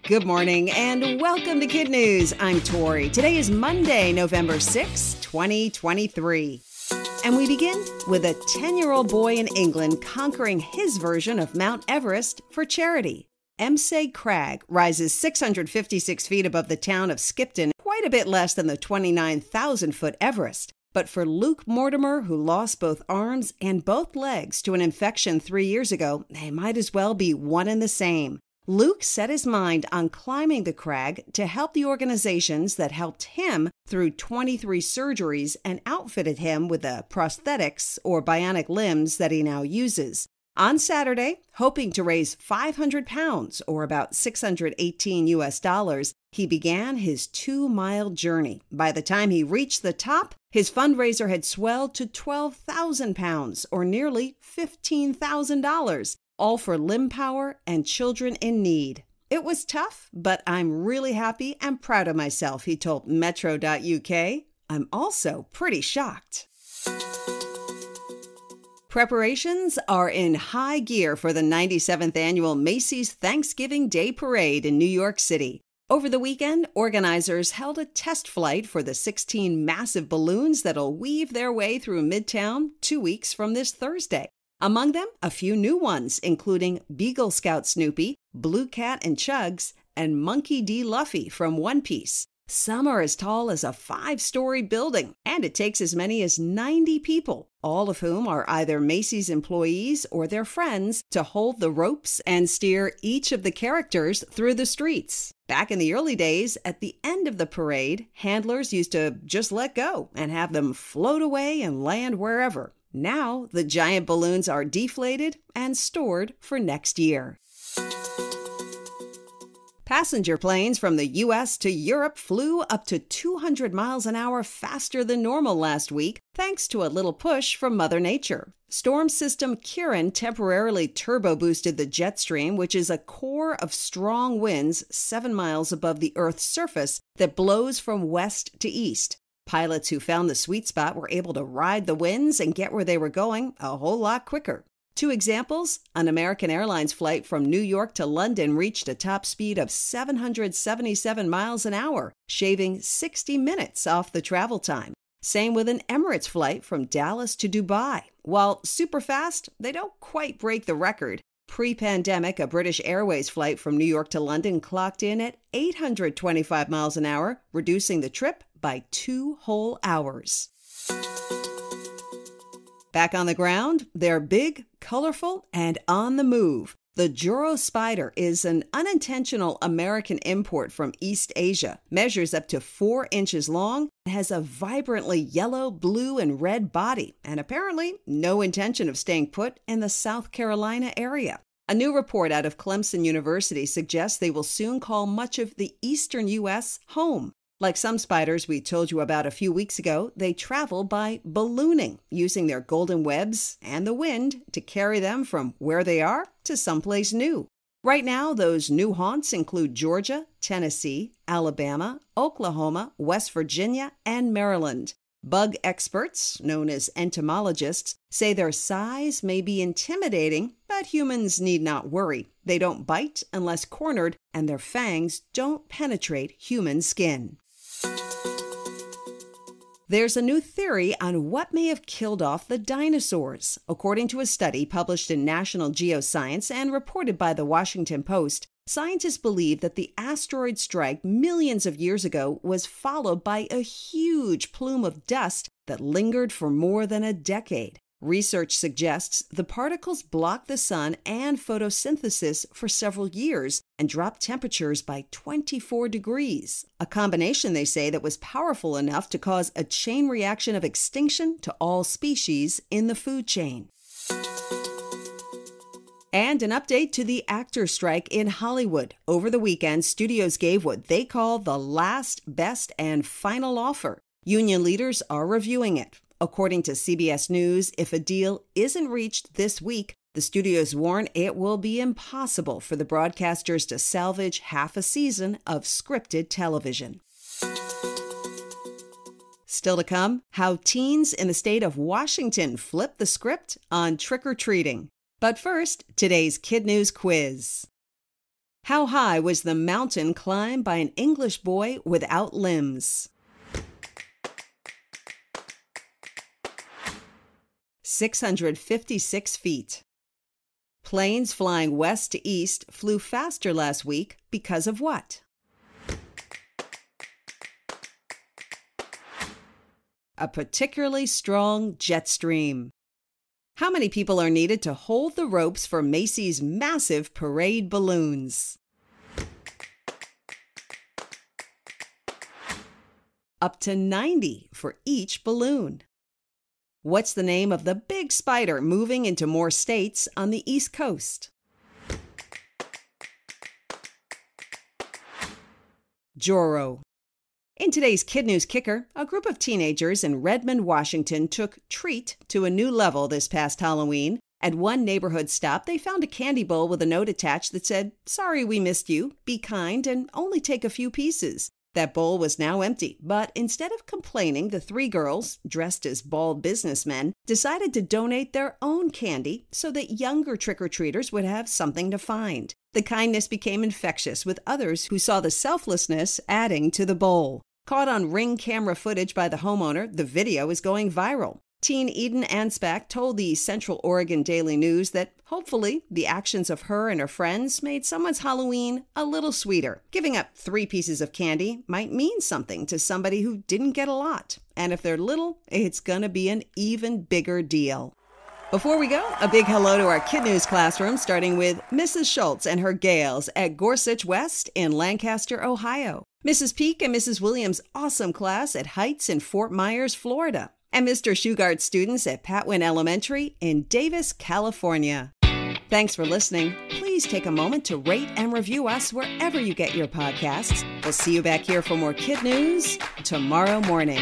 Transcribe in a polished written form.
Good morning and welcome to Kid News. I'm Tori. Today is Monday, November 6, 2023. And we begin with a 10-year-old boy in England conquering his version of Mount Everest for charity. Emsay Crag rises 656 feet above the town of Skipton, quite a bit less than the 29,000-foot Everest. But for Luke Mortimer, who lost both arms and both legs to an infection 3 years ago, they might as well be one and the same. Luke set his mind on climbing the crag to help the organizations that helped him through 23 surgeries and outfitted him with the prosthetics or bionic limbs that he now uses. On Saturday, hoping to raise 500 pounds or about $618, he began his 2-mile journey. By the time he reached the top, his fundraiser had swelled to 12,000 pounds or nearly $15,000. All for limb power and children in need. It was tough, but I'm really happy and proud of myself, he told Metro.uk. I'm also pretty shocked. Preparations are in high gear for the 97th annual Macy's Thanksgiving Day Parade in New York City. Over the weekend, organizers held a test flight for the 16 massive balloons that'll weave their way through Midtown 2 weeks from this Thursday. Among them, a few new ones, including Beagle Scout Snoopy, Blue Cat and Chugs, and Monkey D. Luffy from One Piece. Some are as tall as a 5-story building, and it takes as many as 90 people, all of whom are either Macy's employees or their friends, to hold the ropes and steer each of the characters through the streets. Back in the early days, at the end of the parade, handlers used to just let go and have them float away and land wherever. Now, the giant balloons are deflated and stored for next year. Passenger planes from the U.S. to Europe flew up to 200 miles an hour faster than normal last week, thanks to a little push from Mother Nature. Storm system Kieran temporarily turbo-boosted the jet stream, which is a core of strong winds 7 miles above the Earth's surface that blows from west to east. Pilots who found the sweet spot were able to ride the winds and get where they were going a whole lot quicker. 2 examples: an American Airlines flight from New York to London reached a top speed of 777 miles an hour, shaving 60 minutes off the travel time. Same with an Emirates flight from Dallas to Dubai. While super fast, they don't quite break the record. Pre-pandemic, a British Airways flight from New York to London clocked in at 825 miles an hour, reducing the trip by 2 whole hours. Back on the ground, they're big, colorful, and on the move. The Joro spider is an unintentional American import from East Asia, measures up to 4 inches long, has a vibrantly yellow, blue, and red body, and apparently no intention of staying put in the South Carolina area. A new report out of Clemson University suggests they will soon call much of the eastern U.S. home. Like some spiders we told you about a few weeks ago, they travel by ballooning, using their golden webs and the wind to carry them from where they are to someplace new. Right now, those new haunts include Georgia, Tennessee, Alabama, Oklahoma, West Virginia, and Maryland. Bug experts, known as entomologists, say their size may be intimidating, but humans need not worry. They don't bite unless cornered, and their fangs don't penetrate human skin. There's a new theory on what may have killed off the dinosaurs. According to a study published in National Geoscience and reported by the Washington Post, scientists believe that the asteroid strike millions of years ago was followed by a huge plume of dust that lingered for more than a decade. Research suggests the particles blocked the sun and photosynthesis for several years and dropped temperatures by 24 degrees, a combination, they say, that was powerful enough to cause a chain reaction of extinction to all species in the food chain. And an update to the actor strike in Hollywood. Over the weekend, studios gave what they call the last, best, and final offer. Union leaders are reviewing it. According to CBS News, if a deal isn't reached this week, the studios warn it will be impossible for the broadcasters to salvage half a season of scripted television. Still to come, how teens in the state of Washington flip the script on trick-or-treating. But first, today's Kid News quiz. How high was the mountain climbed by an English boy without limbs? 656 feet. Planes flying west to east flew faster last week because of what? A particularly strong jet stream. How many people are needed to hold the ropes for Macy's massive parade balloons? Up to 90 for each balloon. What's the name of the big spider moving into more states on the East Coast? Joro. In today's KidNuz Kicker, a group of teenagers in Redmond, Washington took treat to a new level this past Halloween. At one neighborhood stop, they found a candy bowl with a note attached that said, "Sorry we missed you. Be kind and only take a few pieces." That bowl was now empty, but instead of complaining, the three girls, dressed as bald businessmen, decided to donate their own candy so that younger trick-or-treaters would have something to find. The kindness became infectious, with others who saw the selflessness adding to the bowl. Caught on Ring camera footage by the homeowner, the video is going viral. Teen Eden Anspach told the Central Oregon Daily News that hopefully the actions of her and her friends made someone's Halloween a little sweeter. Giving up 3 pieces of candy might mean something to somebody who didn't get a lot. And if they're little, it's gonna be an even bigger deal. Before we go, a big hello to our KidNuz classroom, starting with Mrs. Schultz and her Gales at Gorsuch West in Lancaster, Ohio. Mrs. Peak and Mrs. Williams' awesome class at Heights in Fort Myers, Florida. And Mr. Shugart students at Patwin Elementary in Davis, California. Thanks for listening. Please take a moment to rate and review us wherever you get your podcasts. We'll see you back here for more KidNuz tomorrow morning.